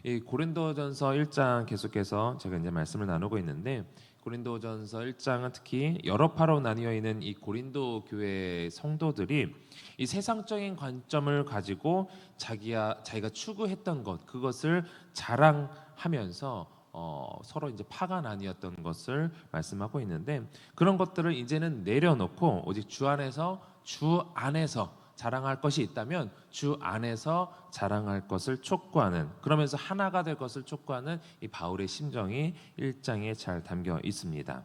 이 고린도전서 1장 계속해서 제가 이제 말씀을 나누고 있는데, 고린도전서 1장은 특히 여러 파로 나뉘어 있는 이 고린도 교회 성도들이 이 세상적인 관점을 가지고 자기가 추구했던 그것을 자랑하면서 서로 이제 파가 나뉘었던 것을 말씀하고 있는데, 그런 것들을 이제는 내려놓고 오직 주 안에서 자랑할 것이 있다면 주 안에서 자랑할 것을 촉구하는, 그러면서 하나가 될 것을 촉구하는 이 바울의 심정이 1장에 잘 담겨 있습니다.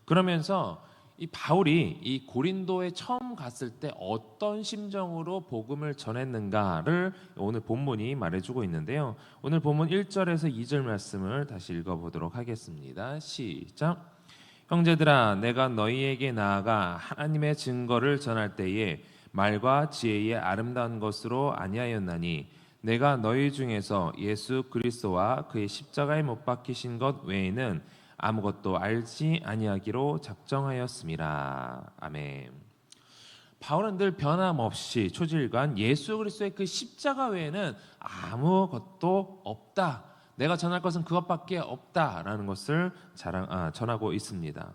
그러면서 이 바울이 이 고린도에 처음 갔을 때 어떤 심정으로 복음을 전했는가를 오늘 본문이 말해주고 있는데요. 오늘 본문 1절에서 2절 말씀을 다시 읽어보도록 하겠습니다. 시작. 형제들아, 내가 너희에게 나아가 하나님의 증거를 전할 때에 말과 지혜의 아름다운 것으로 아니하였나니 내가 너희 중에서 예수 그리스도와 그의 십자가에 못 박히신 것 외에는 아무것도 알지 아니하기로 작정하였음이라. 아멘. 바울은 늘 변함없이 초질관 예수 그리스도의 그 십자가 외에는 아무것도 없다, 내가 전할 것은 그것밖에 없다라는 것을 전하고 있습니다.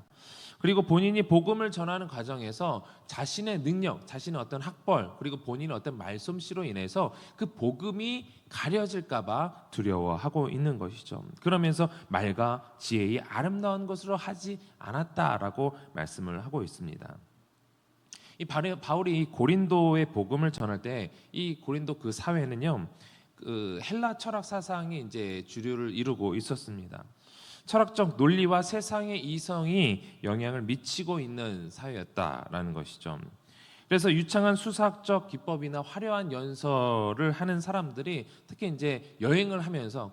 그리고 본인이 복음을 전하는 과정에서 자신의 능력, 자신의 어떤 학벌, 그리고 본인의 어떤 말솜씨로 인해서 그 복음이 가려질까 봐 두려워하고 있는 것이죠. 그러면서 말과 지혜의 아름다운 것으로 하지 않았다라고 말씀을 하고 있습니다. 이 바울이 고린도의 복음을 전할 때 이 고린도 그 사회는요, 그 헬라 철학 사상이 이제 주류를 이루고 있었습니다. 철학적 논리와 세상의 이성이 영향을 미치고 있는 사회였다라는 것이죠. 그래서 유창한 수사학적 기법이나 화려한 연설을 하는 사람들이 특히 이제 여행을 하면서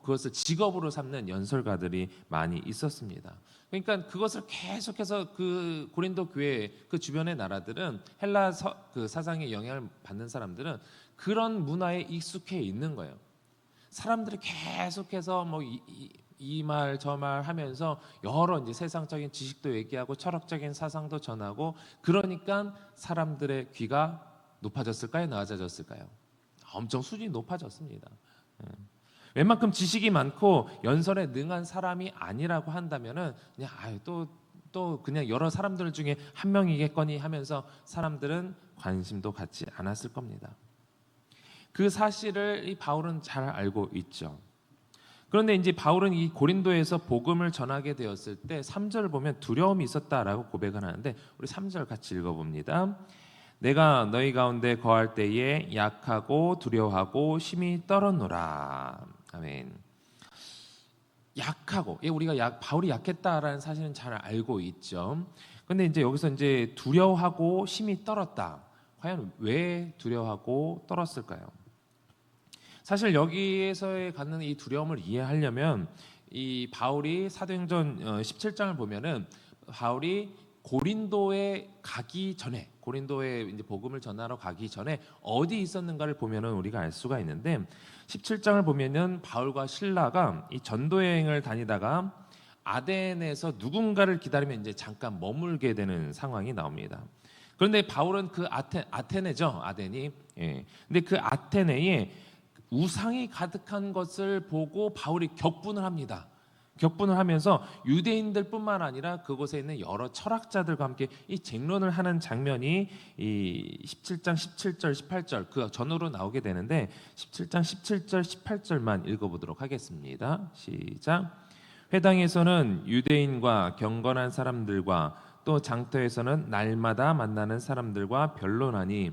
그것을 직업으로 삼는 연설가들이 많이 있었습니다. 그러니까 그것을 계속해서 그 고린도 교회 그 주변의 나라들은 헬라 그 사상의 영향을 받는 사람들은 그런 문화에 익숙해 있는 거예요. 사람들이 계속해서 이 말 저 말 하면서 여러 이제 세상적인 지식도 얘기하고 철학적인 사상도 전하고, 그러니까 사람들의 귀가 높아졌을까요? 낮아졌을까요? 엄청 수준이 높아졌습니다. 웬만큼 지식이 많고 연설에 능한 사람이 아니라고 한다면은 그냥 또 그냥 여러 사람들 중에 한 명이겠거니 하면서 사람들은 관심도 갖지 않았을 겁니다. 그 사실을 이 바울은 잘 알고 있죠. 그런데 이제 바울은 이 고린도에서 복음을 전하게 되었을 때 3절을 보면 두려움이 있었다라고 고백을 하는데, 우리 3절 같이 읽어봅니다. 내가 너희 가운데 거할 때에 약하고 두려워하고 심히 떨었노라. 아멘. 약하고, 우리가 바울이 약했다라는 사실은 잘 알고 있죠. 그런데 이제 여기서 이제 두려워하고 심히 떨었다. 과연 왜 두려워하고 떨었을까요? 사실 여기에서의 갖는 이 두려움을 이해하려면 이 바울이 사도행전 17장을 보면은 바울이 고린도에 가기 전에, 고린도에 이제 복음을 전하러 가기 전에 어디 있었는가를 보면은 우리가 알 수가 있는데, 17장을 보면은 바울과 실라가 이 전도 여행을 다니다가 아덴에서 누군가를 기다리면 이제 잠깐 머물게 되는 상황이 나옵니다. 그런데 바울은 그 아테네죠, 아덴이. 예. 근데 그 아테네에 우상이 가득한 것을 보고 바울이 격분을 합니다. 격분을 하면서 유대인들뿐만 아니라 그곳에 있는 여러 철학자들과 함께 이 쟁론을 하는 장면이 이 17장 17절 18절 그 전후로 나오게 되는데, 17장 17절 18절만 읽어보도록 하겠습니다. 시작. 회당에서는 유대인과 경건한 사람들과 또 장터에서는 날마다 만나는 사람들과 변론하니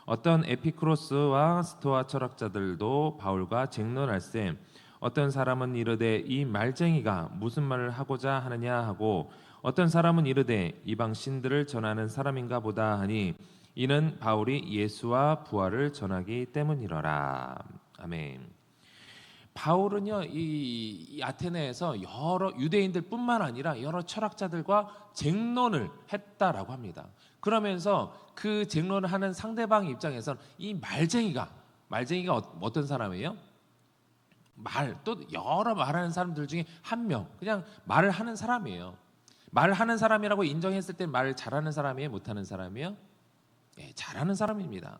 어떤 에피쿠로스와 스토아 철학자들도 바울과 쟁론할세 어떤 사람은 이르되 이 말쟁이가 무슨 말을 하고자 하느냐 하고, 어떤 사람은 이르되 이방 신들을 전하는 사람인가 보다 하니 이는 바울이 예수와 부활을 전하기 때문이러라. 아멘. 바울은요, 이 아테네에서 여러 유대인들뿐만 아니라 여러 철학자들과 쟁론을 했다라고 합니다. 그러면서 그 쟁론을 하는 상대방 입장에서는 이 말쟁이가 어떤 사람이에요? 또 여러 말하는 사람들 중에 한 명, 그냥 말을 하는 사람이에요. 말을 하는 사람이라고 인정했을 때 말 잘하는 사람이에요? 못하는 사람이에요? 예, 잘하는 사람입니다.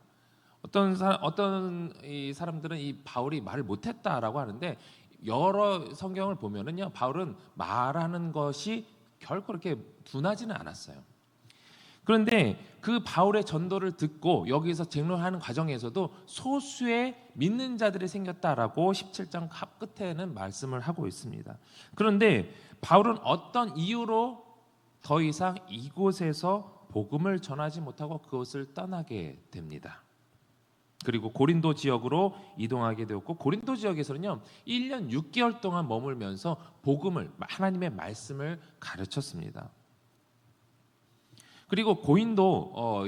어떤 이 사람들은 이 바울이 말을 못했다라고 하는데 여러 성경을 보면은요, 바울은 말하는 것이 결코 그렇게 둔하지는 않았어요. 그런데 그 바울의 전도를 듣고 여기서 쟁론하는 과정에서도 소수의 믿는 자들이 생겼다라고 17장 끝에는 말씀을 하고 있습니다. 그런데 바울은 어떤 이유로 더 이상 이곳에서 복음을 전하지 못하고 그곳을 떠나게 됩니다. 그리고 고린도 지역으로 이동하게 되었고, 고린도 지역에서는요 1년 6개월 동안 머물면서 복음을, 하나님의 말씀을 가르쳤습니다. 그리고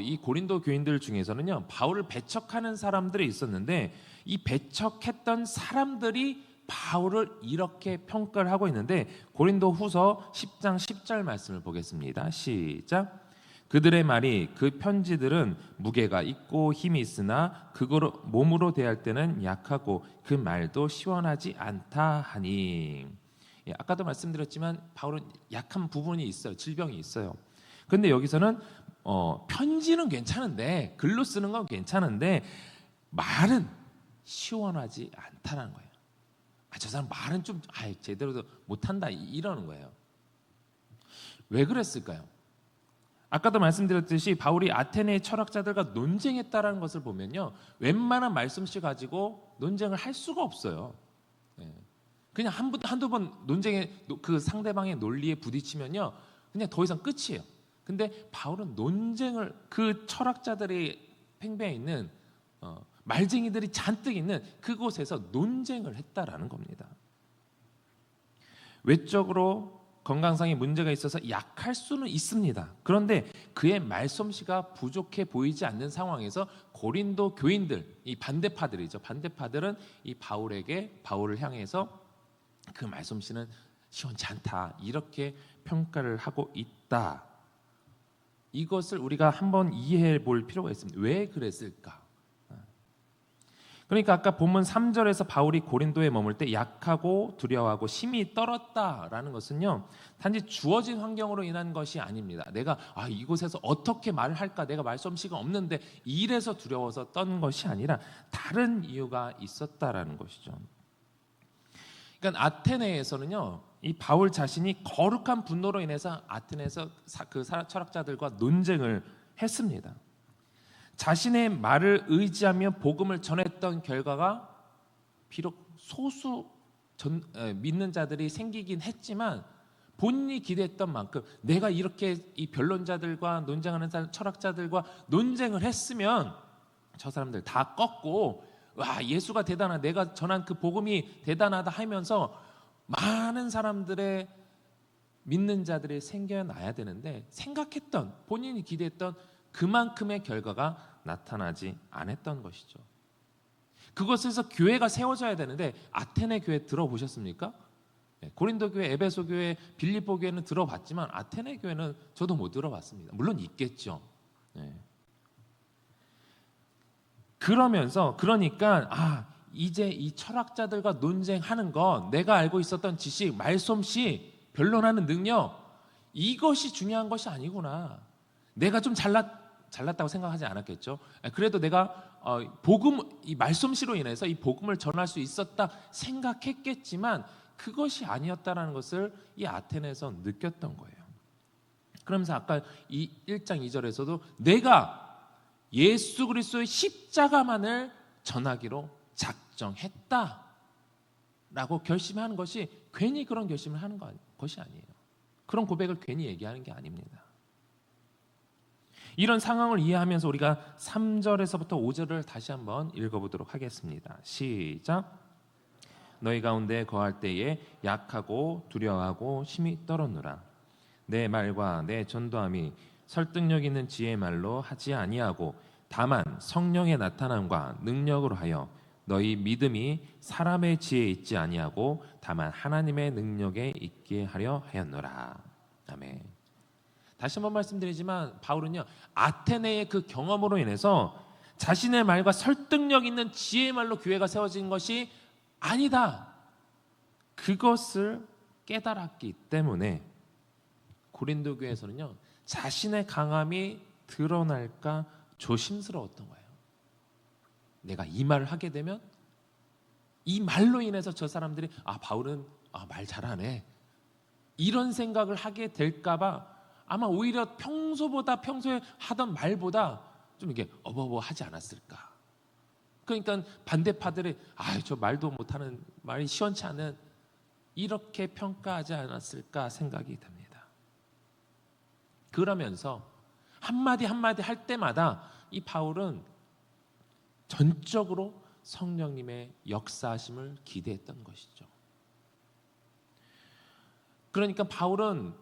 이 고린도 교인들 중에서는요 바울을 배척하는 사람들이 있었는데, 이 배척했던 사람들이 바울을 이렇게 평가를 하고 있는데, 고린도 후서 10장 10절 말씀을 보겠습니다. 시작. 그들의 말이, 그 편지들은 무게가 있고 힘이 있으나 그거로 몸으로 대할 때는 약하고 그 말도 시원하지 않다 하니. 아까도 말씀드렸지만 바울은 약한 부분이 있어요. 질병이 있어요. 근데 여기서는 편지는 괜찮은데, 글로 쓰는 건 괜찮은데 말은 시원하지 않다는 거예요. 저 사람 말은 좀 제대로 못한다 이러는 거예요. 왜 그랬을까요? 아까도 말씀드렸듯이 바울이 아테네의 철학자들과 논쟁했다라는 것을 보면요, 웬만한 말씀씨 가지고 논쟁을 할 수가 없어요. 그냥 한두 번 논쟁에, 그 상대방의 논리에 부딪히면요 그냥 더 이상 끝이에요. 근데 바울은 논쟁을, 그 철학자들의 팽배해 있는 말쟁이들이 잔뜩 있는 그곳에서 논쟁을 했다라는 겁니다. 외적으로 건강상의 문제가 있어서 약할 수는 있습니다. 그런데 그의 말솜씨가 부족해 보이지 않는 상황에서 고린도 교인들, 이 반대파들이죠. 반대파들은 이 바울을 향해서 그 말솜씨는 시원치 않다 이렇게 평가를 하고 있다. 이것을 우리가 한번 이해해 볼 필요가 있습니다. 왜 그랬을까? 그러니까 아까 본문 3절에서 바울이 고린도에 머물 때 약하고 두려워하고 힘이 떨었다라는 것은요, 단지 주어진 환경으로 인한 것이 아닙니다. 내가 이곳에서 어떻게 말을 할까, 내가 말솜씨가 없는데 이래서 두려워서 떤 것이 아니라 다른 이유가 있었다라는 것이죠. 그러니까 아테네에서는요, 이 바울 자신이 거룩한 분노로 인해서 아테네에서 그 철학자들과 논쟁을 했습니다. 자신의 말을 의지하며 복음을 전했던 결과가 비록 소수 믿는 자들이 생기긴 했지만, 본인이 기대했던 만큼 내가 이렇게 이 변론자들과 논쟁하는 철학자들과 논쟁을 했으면 저 사람들 다 꺾고, 와, 예수가 대단하다, 내가 전한 그 복음이 대단하다 하면서 많은 사람들의 믿는 자들이 생겨나야 되는데, 생각했던, 본인이 기대했던 그만큼의 결과가 나타나지 않았던 것이죠. 그것에서 교회가 세워져야 되는데, 아테네 교회 들어보셨습니까? 고린도 교회, 에베소 교회, 빌립보 교회는 들어봤지만 아테네 교회는 저도 못 들어봤습니다. 물론 있겠죠. 그러니까 이제 이 철학자들과 논쟁하는 건 내가 알고 있었던 지식, 말솜씨, 변론하는 능력, 이것이 중요한 것이 아니구나. 내가 좀 잘났다고 생각하지 않았겠죠. 그래도 내가 이 말솜씨로 인해서 이 복음을 전할 수 있었다 생각했겠지만 그것이 아니었다라는 것을 이 아테네에서 느꼈던 거예요. 그러면서 아까 이 1장 2절에서도 내가 예수 그리스도의 십자가만을 전하기로 작정했다라고 결심하는 것이 괜히 그런 결심을 하는 것이 아니에요. 그런 고백을 괜히 얘기하는 게 아닙니다. 이런 상황을 이해하면서 우리가 3절에서부터 5절을 다시 한번 읽어보도록 하겠습니다. 시작. 너희 가운데 거할 때에 약하고 두려워하고 힘이 떨었노라. 내 말과 내 전도함이 설득력 있는 지혜의 말로 하지 아니하고 다만 성령의 나타남과 능력으로 하여 너희 믿음이 사람의 지혜에 있지 아니하고 다만 하나님의 능력에 있게 하려 하였노라. 아멘. 다시 한번 말씀드리지만 바울은요, 아테네의 그 경험으로 인해서 자신의 말과 설득력 있는 지혜의 말로 교회가 세워진 것이 아니다, 그것을 깨달았기 때문에 고린도 교회에서는요, 자신의 강함이 드러날까 조심스러웠던 거예요. 내가 이 말을 하게 되면 이 말로 인해서 저 사람들이 바울은 말 잘하네, 이런 생각을 하게 될까봐 아마 오히려 평소에 하던 말보다 좀 이게 어버버하지 않았을까. 그러니까 반대파들이 저 말도 못하는, 말이 시원치 않은, 이렇게 평가하지 않았을까 생각이 듭니다. 그러면서 한마디 한마디 할 때마다 이 바울은 전적으로 성령님의 역사하심을 기대했던 것이죠. 그러니까 바울은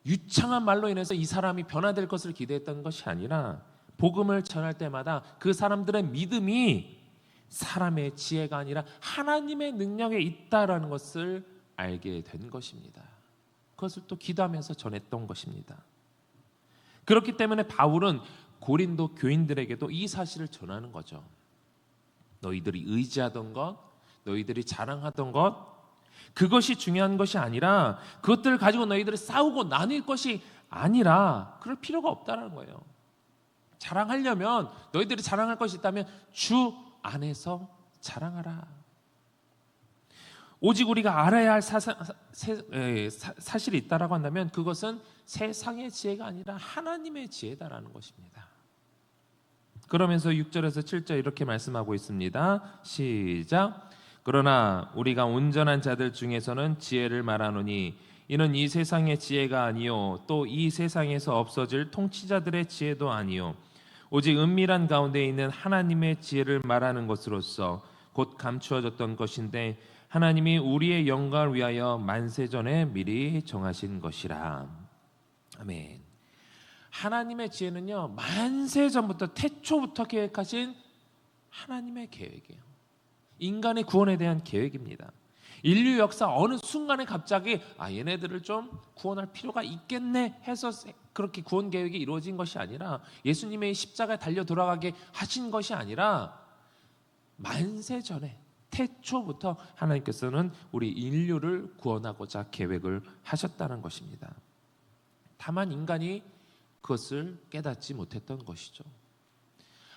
유창한 말로 인해서 이 사람이 변화될 것을 기대했던 것이 아니라 복음을 전할 때마다 그 사람들의 믿음이 사람의 지혜가 아니라 하나님의 능력에 있다라는 것을 알게 된 것입니다. 그것을 또 기도하면서 전했던 것입니다. 그렇기 때문에 바울은 고린도 교인들에게도 이 사실을 전하는 거죠. 너희들이 의지하던 것, 너희들이 자랑하던 것, 그것이 중요한 것이 아니라, 그것들을 가지고 너희들이 싸우고 나뉠 것이 아니라 그럴 필요가 없다는 거예요. 자랑하려면, 너희들이 자랑할 것이 있다면 주 안에서 자랑하라. 오직 우리가 알아야 할 사실이 있다라고 한다면 그것은 세상의 지혜가 아니라 하나님의 지혜다라는 것입니다. 그러면서 6절에서 7절 이렇게 말씀하고 있습니다. 시작. 그러나 우리가 온전한 자들 중에서는 지혜를 말하노니 이는 이 세상의 지혜가 아니요 또 이 세상에서 없어질 통치자들의 지혜도 아니요 오직 은밀한 가운데 있는 하나님의 지혜를 말하는 것으로서 곧 감추어졌던 것인데 하나님이 우리의 영광을 위하여 만세전에 미리 정하신 것이라. 아멘. 하나님의 지혜는요, 만세전부터, 태초부터 계획하신 하나님의 계획이에요. 인간의 구원에 대한 계획입니다. 인류 역사 어느 순간에 갑자기 얘네들을 좀 구원할 필요가 있겠네 해서 그렇게 구원 계획이 이루어진 것이 아니라, 예수님의 십자가에 달려 돌아가게 하신 것이 아니라 만세전에, 태초부터 하나님께서는 우리 인류를 구원하고자 계획을 하셨다는 것입니다. 다만 인간이 그것을 깨닫지 못했던 것이죠.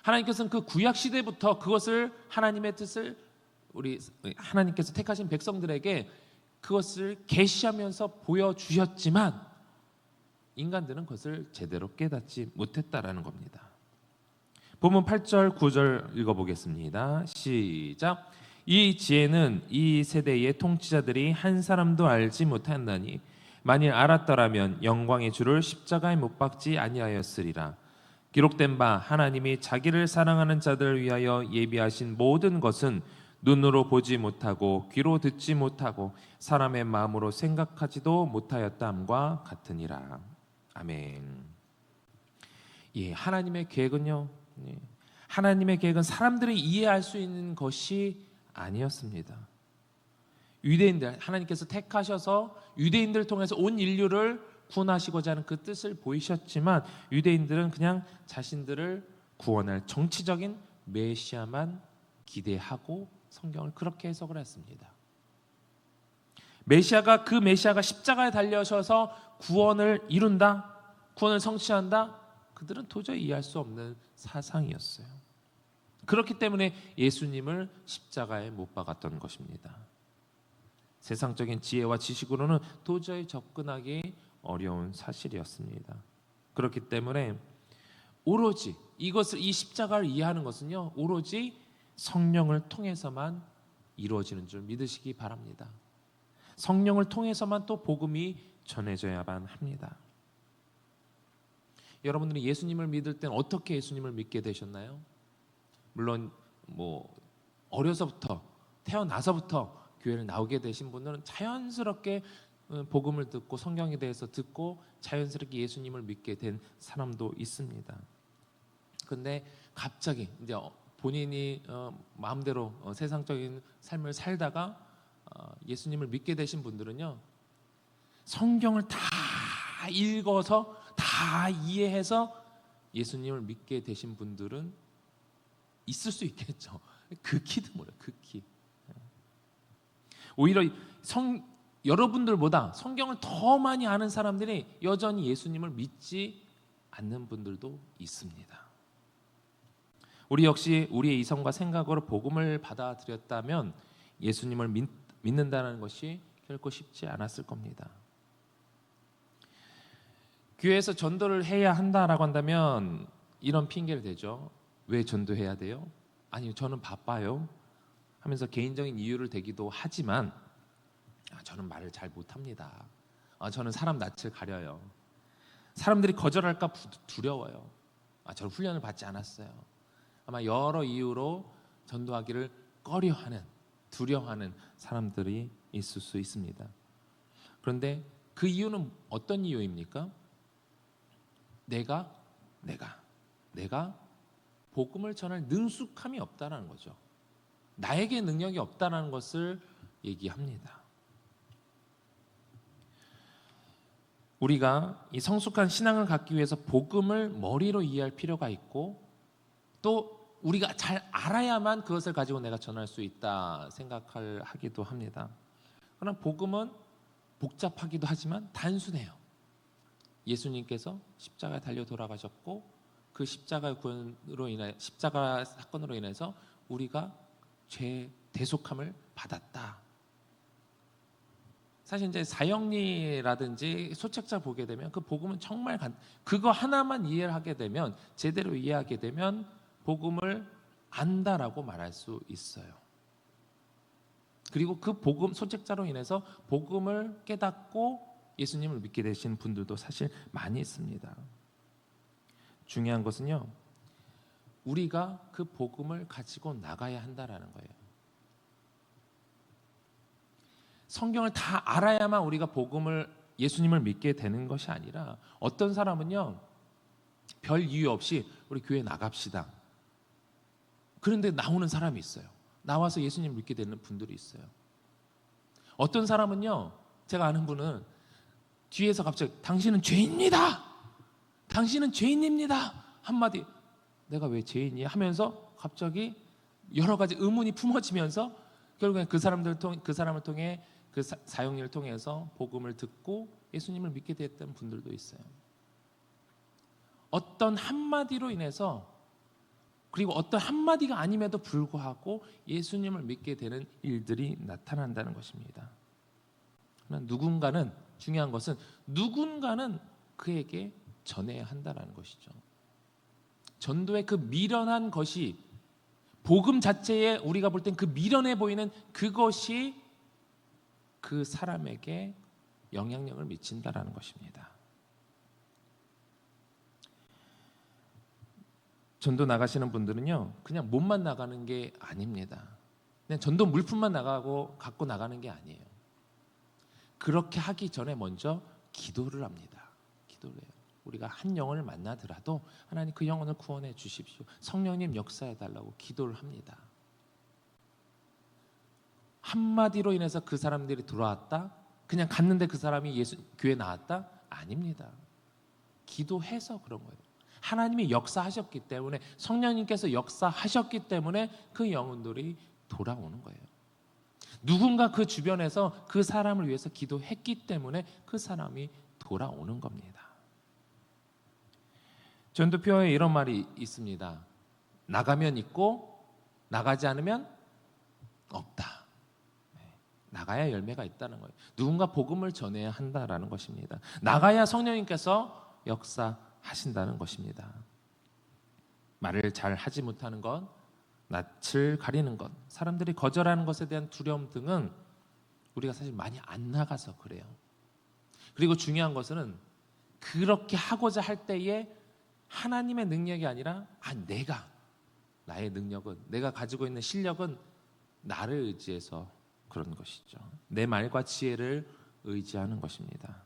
하나님께서는 그 구약 시대부터 그것을, 하나님의 뜻을 우리 하나님께서 택하신 백성들에게 그것을 계시하면서 보여주셨지만 인간들은 그것을 제대로 깨닫지 못했다라는 겁니다. 본문 8절 9절 읽어보겠습니다. 시작. 이 지혜는 이 세대의 통치자들이 한 사람도 알지 못한다니 만일 알았더라면 영광의 주를 십자가에 못 박지 아니하였으리라. 기록된 바 하나님이 자기를 사랑하는 자들을 위하여 예비하신 모든 것은 눈으로 보지 못하고 귀로 듣지 못하고 사람의 마음으로 생각하지도 못하였다함과 같으니라. 아멘. 하나님의 계획은요, 하나님의 계획은 사람들이 이해할 수 있는 것이 아니었습니다. 유대인들, 하나님께서 택하셔서 유대인들을 통해서 온 인류를 구원하시고자 하는 그 뜻을 보이셨지만 유대인들은 그냥 자신들을 구원할 정치적인 메시아만 기대하고 성경을 그렇게 해석을 했습니다. 그 메시아가 십자가에 달려셔서 구원을 이룬다, 구원을 성취한다, 그들은 도저히 이해할 수 없는 사상이었어요. 그렇기 때문에 예수님을 십자가에 못 박았던 것입니다. 세상적인 지혜와 지식으로는 도저히 접근하기 어려운 사실이었습니다. 그렇기 때문에 오로지 이 십자가를 이해하는 것은요, 오로지 성령을 통해서만 이루어지는 줄 믿으시기 바랍니다. 성령을 통해서만 또 복음이 전해져야만 합니다. 여러분들이 예수님을 믿을 때는 어떻게 예수님을 믿게 되셨나요? 물론 어려서부터, 태어나서부터 교회를 나오게 되신 분들은 자연스럽게 복음을 듣고 성경에 대해서 듣고 자연스럽게 예수님을 믿게 된 사람도 있습니다. 그런데 갑자기 이제 본인이 마음대로 세상적인 삶을 살다가 예수님을 믿게 되신 분들은요, 성경을 다 읽어서 다 이해해서 예수님을 믿게 되신 분들은 있을 수 있겠죠. 극히 드물어요. 극히. 오히려 여러분들보다 성경을 더 많이 아는 사람들이 여전히 예수님을 믿지 않는 분들도 있습니다. 우리 역시 우리의 이성과 생각으로 복음을 받아들였다면 예수님을 믿는다는 것이 결코 쉽지 않았을 겁니다. 교회에서 전도를 해야 한다라고 한다면 이런 핑계를 대죠. 왜 전도해야 돼요? 아니, 저는 바빠요 하면서 개인적인 이유를 대기도 하지만 저는 말을 잘 못합니다. 저는 사람 낯을 가려요. 사람들이 거절할까 두려워요. 저는 훈련을 받지 않았어요. 아마 여러 이유로 전도하기를 꺼려하는, 두려워하는 사람들이 있을 수 있습니다. 그런데 그 이유는 어떤 이유입니까? 내가 복음을 전할 능숙함이 없다는 거죠. 나에게 능력이 없다는 것을 얘기합니다. 우리가 이 성숙한 신앙을 갖기 위해서 복음을 머리로 이해할 필요가 있고, 또 우리가 잘 알아야만 그것을 가지고 내가 전할 수 있다 생각하기도 합니다. 그러나 복음은 복잡하기도 하지만 단순해요. 예수님께서 십자가에 달려 돌아가셨고 그 십자가 사건으로 인해서 우리가 죄 대속함을 받았다. 사실 이제 사형리라든지 소책자 보게 되면 그 복음은 정말 그거 하나만 이해를 하게 되면, 제대로 이해하게 되면 복음을 안다라고 말할 수 있어요. 그리고 그 복음, 소책자로 인해서 복음을 깨닫고 예수님을 믿게 되신 분들도 사실 많이 있습니다. 중요한 것은요, 우리가 그 복음을 가지고 나가야 한다라는 거예요. 성경을 다 알아야만 우리가 예수님을 믿게 되는 것이 아니라, 어떤 사람은요, 별 이유 없이 우리 교회 나갑시다. 그런데 나오는 사람이 있어요. 나와서 예수님 믿게 되는 분들이 있어요. 어떤 사람은요, 제가 아는 분은 뒤에서 갑자기 당신은 죄인입니다. 당신은 죄인입니다. 한마디, 내가 왜 죄인이야? 하면서 갑자기 여러 가지 의문이 품어지면서 결국엔 그 사람을 통해 그 사형리를 통해서 복음을 듣고 예수님을 믿게 됐던 분들도 있어요. 어떤 한마디로 인해서, 그리고 어떤 한마디가 아님에도 불구하고 예수님을 믿게 되는 일들이 나타난다는 것입니다. 그러나 중요한 것은 누군가는 그에게 전해야 한다는 것이죠. 전도의 그 미련한 것이, 복음 자체에 우리가 볼 땐 그 미련해 보이는 그것이 그 사람에게 영향력을 미친다라는 것입니다. 전도 나가시는 분들은요, 그냥 몸만 나가는 게 아닙니다. 그냥 전도 물품만 갖고 나가는 게 아니에요. 그렇게 하기 전에 먼저 기도를 합니다. 기도를 해요. 우리가 한 영혼을 만나더라도 하나님 그 영혼을 구원해 주십시오. 성령님 역사해 달라고 기도를 합니다. 한마디로 인해서 그 사람들이 들어왔다? 그냥 갔는데 그 사람이 교회 나왔다? 아닙니다. 기도해서 그런 거예요. 하나님이 역사하셨기 때문에, 성령님께서 역사하셨기 때문에 그 영혼들이 돌아오는 거예요. 누군가 그 주변에서 그 사람을 위해서 기도했기 때문에 그 사람이 돌아오는 겁니다. 전도표에 이런 말이 있습니다. 나가면 있고 나가지 않으면 없다. 나가야 열매가 있다는 거예요. 누군가 복음을 전해야 한다라는 것입니다. 나가야 성령님께서 역사하신다는 것입니다. 말을 잘 하지 못하는 것, 낯을 가리는 것, 사람들이 거절하는 것에 대한 두려움 등은 우리가 사실 많이 안 나가서 그래요. 그리고 중요한 것은 그렇게 하고자 할 때에 하나님의 능력이 아니라 나의 능력은, 내가 가지고 있는 실력은 나를 의지해서 그런 것이죠. 내 말과 지혜를 의지하는 것입니다.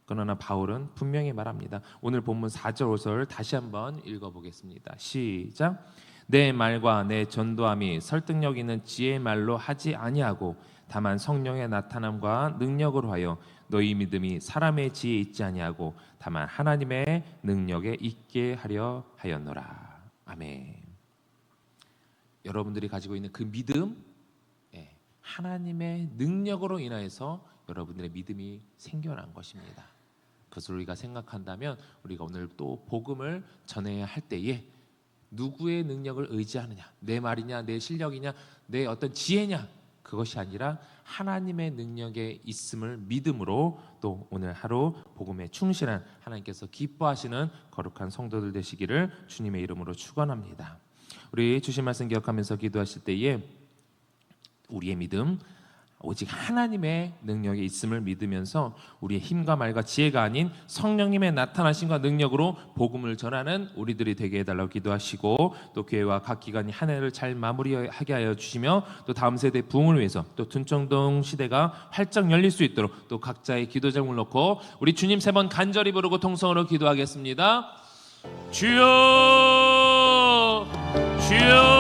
그러나 바울은 분명히 말합니다. 오늘 본문 4절 5절 다시 한번 읽어보겠습니다. 시작. 내 말과 내 전도함이 설득력 있는 지혜의 말로 하지 아니하고 다만 성령의 나타남과 능력으로 하여 너희 믿음이 사람의 지혜에 있지 아니하고 다만 하나님의 능력에 있게 하려 하였노라. 아멘. 여러분들이 가지고 있는 그 믿음, 하나님의 능력으로 인하여서 여러분들의 믿음이 생겨난 것입니다. 그것을 우리가 생각한다면 우리가 오늘 또 복음을 전해야 할 때에 누구의 능력을 의지하느냐, 내 말이냐, 내 실력이냐, 내 어떤 지혜냐, 그것이 아니라 하나님의 능력에 있음을 믿음으로 또 오늘 하루 복음에 충실한 하나님께서 기뻐하시는 거룩한 성도들 되시기를 주님의 이름으로 축원합니다. 우리 주신 말씀 기억하면서 기도하실 때에 우리의 믿음 오직 하나님의 능력에 있음을 믿으면서 우리의 힘과 말과 지혜가 아닌 성령님의 나타나심과 능력으로 복음을 전하는 우리들이 되게 해달라고 기도하시고, 또 교회와 각 기관이 한 해를 잘 마무리하게 하여 주시며 또 다음 세대 부흥을 위해서 또 둔청동 시대가 활짝 열릴 수 있도록 또 각자의 기도 제목을 놓고 우리 주님 3번 간절히 부르고 통성으로 기도하겠습니다. 주여 주여